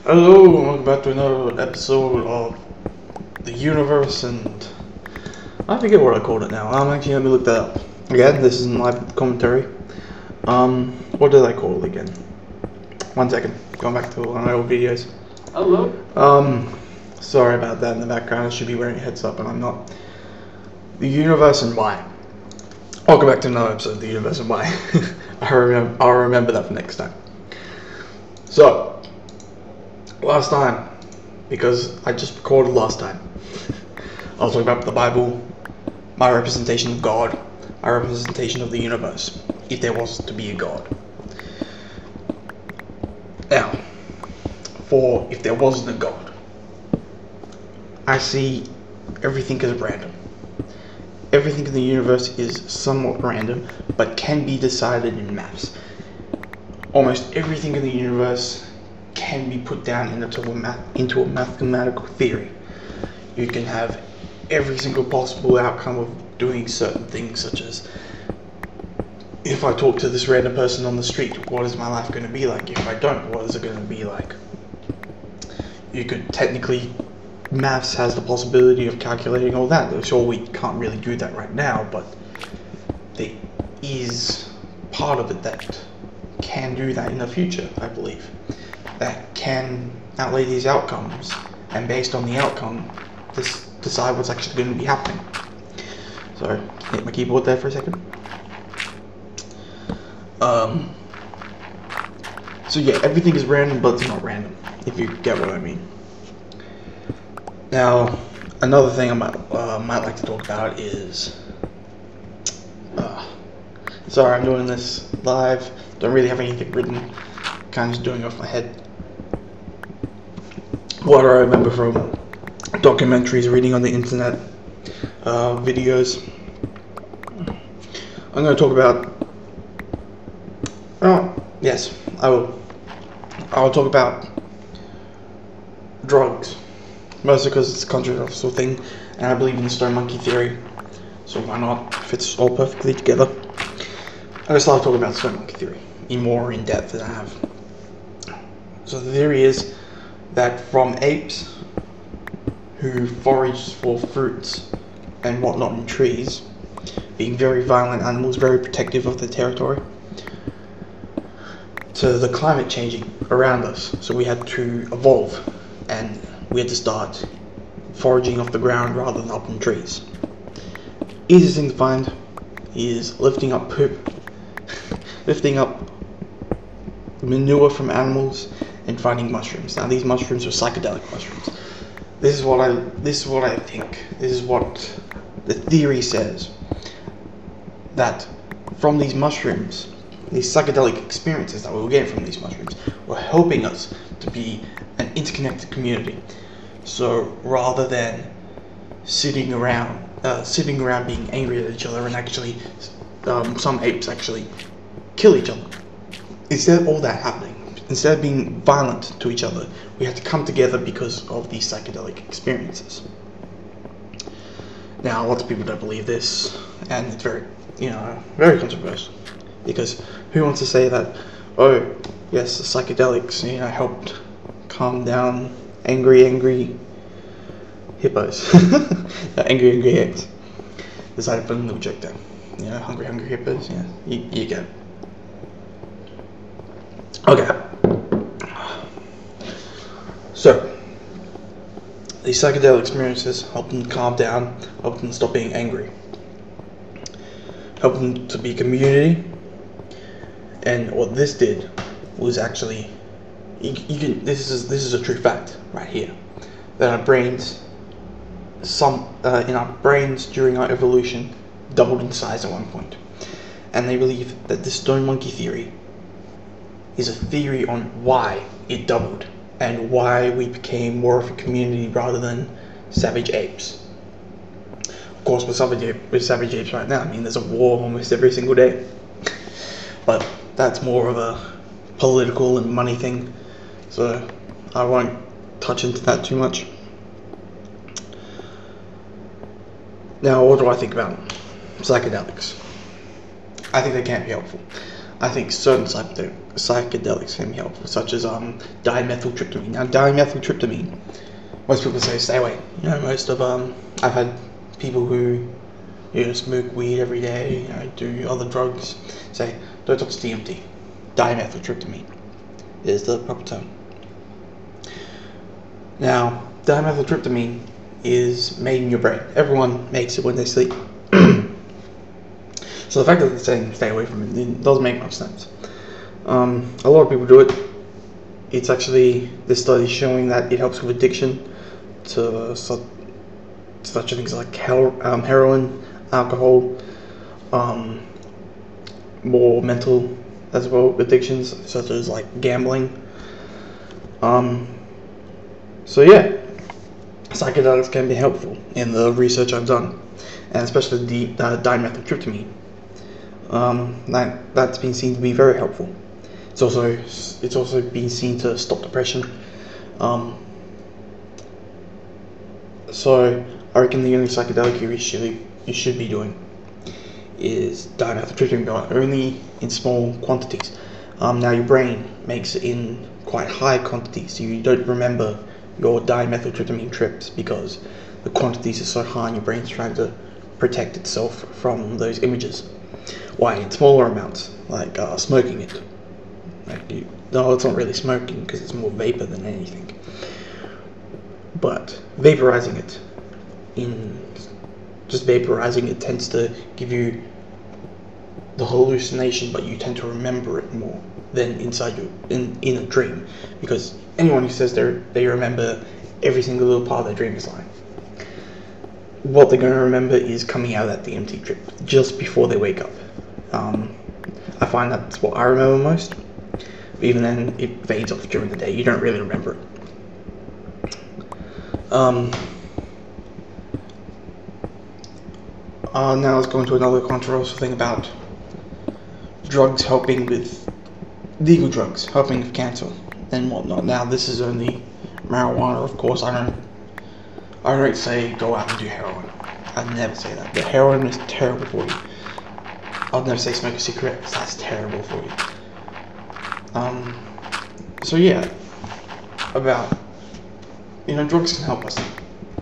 Hello, and welcome back to another episode of the universe, and I forget what I called it now. I'm actually let me look that up. Again, this isn't live commentary. What did I call it again? 1 second. Going back to one of my old videos. Hello. Sorry about that in the background. I should be wearing a heads up, and I'm not. The universe and why. Welcome back to another episode of the universe and why. I'll remember that for next time. So. Last time, because I just recorded last time, I was talking about the Bible, my representation of God, my representation of the universe, if there was to be a God. Now, for if there wasn't a God, I see everything as random. Everything in the universe is somewhat random, but can be decided in maths. Almost everything in the universe can be put down into a mathematical theory. You can have every single possible outcome of doing certain things, such as if I talk to this random person on the street, what is my life going to be like? If I don't, what is it going to be like? You could technically, maths has the possibility of calculating all that. Sure, we can't really do that right now, but there is part of it that can do that in the future, I believe. That can outlay these outcomes, and based on the outcome, decide what's actually going to be happening. Sorry, hit my keyboard there for a second. So yeah, everything is random, but it's not random, if you get what I mean. Now, another thing I might like to talk about is, sorry, I'm doing this live. Don't really have anything written. Kind of just doing it off my head. What I remember from documentaries, reading on the internet, videos. I'm going to talk about. Oh, yes, I will. I'll talk about drugs, mostly because it's a controversial thing, and I believe in the stone monkey theory. So why not? It fits all perfectly together. I'm going to start talking about the stone monkey theory more in depth than I have. So the theory is that from apes who foraged for fruits and whatnot in trees, being very violent animals, very protective of their territory, to the climate changing around us. So we had to evolve, and we had to start foraging off the ground rather than up in trees. Easiest thing to find is lifting up poop, lifting up manure from animals, and finding mushrooms. Now these mushrooms are psychedelic mushrooms. This is what I think. This is what the theory says. That from these mushrooms, these psychedelic experiences that we were getting from these mushrooms were helping us to be an interconnected community. So rather than sitting around being angry at each other, and actually some apes actually kill each other. Instead of all that happening, instead of being violent to each other, we had to come together because of these psychedelic experiences. Now, lots of people don't believe this, and it's very, very controversial. Because who wants to say that, oh, yes, the psychedelics, helped calm down angry hippos. angry apes. Decided to put a little joke there. Hungry hippos, yeah, you get it. Okay. So, these psychedelic experiences help them calm down, help them stop being angry, help them to be a community. And what this did was actually, this is a true fact right here, that our brains, in our brains during our evolution, doubled in size at one point. And they believe that the stone monkey theory is a theory on why it doubled and why we became more of a community rather than savage apes. Of course, with savage apes right now, there's a war almost every single day. But that's more of a political and money thing, so I won't touch into that too much. Now, what do I think about psychedelics? I think they can be helpful. I think certain psychedelics can be helpful, such as dimethyltryptamine. Now, dimethyltryptamine, most people say stay away. You know, most of I've had people who smoke weed every day, do other drugs, say don't touch DMT. Dimethyltryptamine is the proper term. Now, dimethyltryptamine is made in your brain. Everyone makes it when they sleep. So the fact that they're saying stay away from it doesn't make much sense. A lot of people do it. It's actually, this study showing that it helps with addiction to such things like heroin, alcohol, more mental as well addictions such as like gambling. So yeah, psychedelics can be helpful in the research I've done, and especially the dimethyltryptamine. That's been seen to be very helpful. It's also been seen to stop depression. So I reckon the only psychedelic you should be doing is dimethyltryptamine, but only in small quantities. Now your brain makes it in quite high quantities, so you don't remember your dimethyltryptamine trips because the quantities are so high and your brain's trying to protect itself from those images. Why in smaller amounts, like smoking it. No, it's not really smoking because it's more vapor than anything. But vaporizing it, vaporizing it tends to give you the hallucination, but you tend to remember it more than in a dream, because anyone who says they remember every single little part of their dream is lying. What they're going to remember is coming out of that DMT trip just before they wake up. I find that's what I remember most. But even then, it fades off during the day. You don't really remember it. Now let's go into another controversial thing about drugs legal drugs helping with cancer and whatnot. Now this is only marijuana, of course. I don't say go out and do heroin. I'd never say that. But heroin is terrible for you. I'd never say smoke a cigarette, because that's terrible for you. So yeah, about drugs can help us.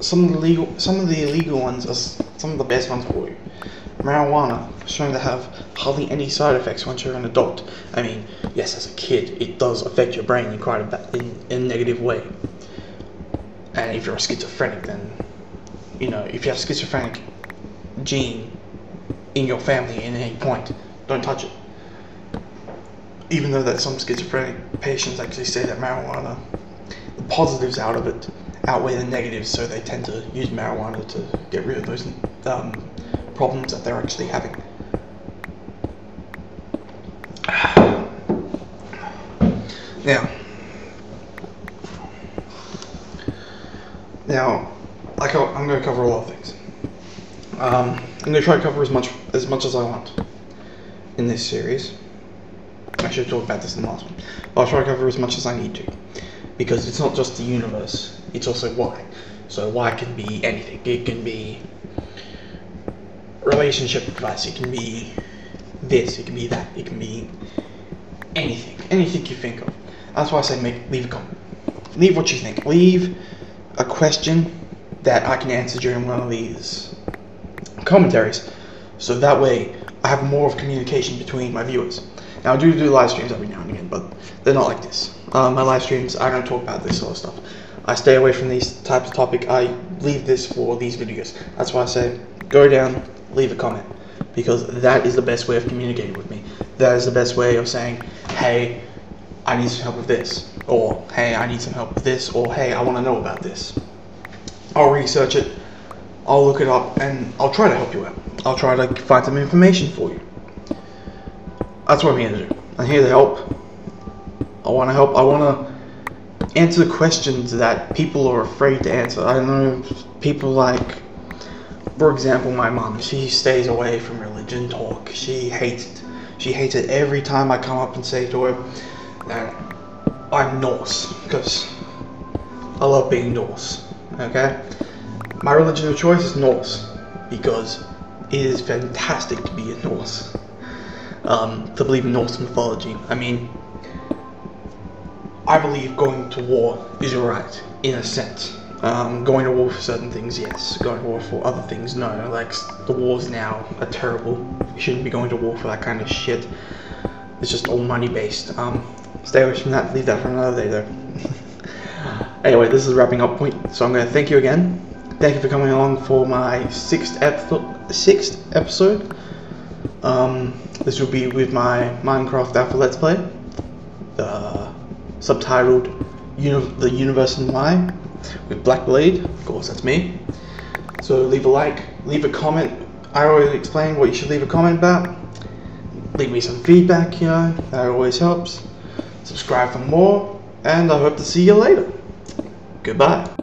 Some of the illegal ones are some of the best ones for you. Marijuana shown to have hardly any side effects once you're an adult. I mean, yes, as a kid, it does affect your brain in quite a negative way. And if you're a schizophrenic, then if you have a schizophrenic gene in your family at any point, don't touch it. Even though that some schizophrenic patients actually say that marijuana, the positives out of it outweigh the negatives, so they tend to use marijuana to get rid of those problems that they're actually having. Now, I'm going to cover a lot of things. I'm going to try to cover as much as I want in this series. I should talk about this in the last one. But I'll try to cover as much as I need to, because it's not just the universe, it's also why. So why can be anything. It can be relationship advice, it can be this, it can be that, it can be anything you think of. That's why I say leave a comment. Leave what you think. Leave a question that I can answer during one of these commentaries, so that way I have more of communication between my viewers. Now I do live streams every now and again, but they're not like this. My live streams, I don't talk about this sort of stuff. I stay away from these types of topic. I leave this for these videos. That's why I say go down, leave a comment, because that is the best way of communicating with me. That is the best way of saying, hey, I need some help with this, or hey, I need some help with this, or hey, I want to know about this. I'll research it, I'll look it up, and I'll try to help you out. I'll try to find some information for you. That's what I'm here to do. I'm here to help. I want to help. I want to answer the questions that people are afraid to answer. I know people like, for example, my mom. She stays away from religion talk. She hates it. She hates it every time I come up and say to her that I'm Norse, because I love being Norse. Okay? My religion of choice is Norse, because it is fantastic to be a Norse. to believe in Norse mythology. I mean, I believe going to war is right, in a sense. Going to war for certain things, yes. Going to war for other things, no. Like, the wars now are terrible. You shouldn't be going to war for that kind of shit. It's just all money based. Stay away from that, leave that for another day though. Anyway, this is a wrapping up point, so I'm going to thank you again. Thank you for coming along for my sixth episode. This will be with my Minecraft Alpha Let's Play, subtitled The Universe and Why, with Blackblade. Of course, that's me. So leave a like, leave a comment. I always explain what you should leave a comment about. Leave me some feedback, you know, that always helps. Subscribe for more, and I hope to see you later. Goodbye.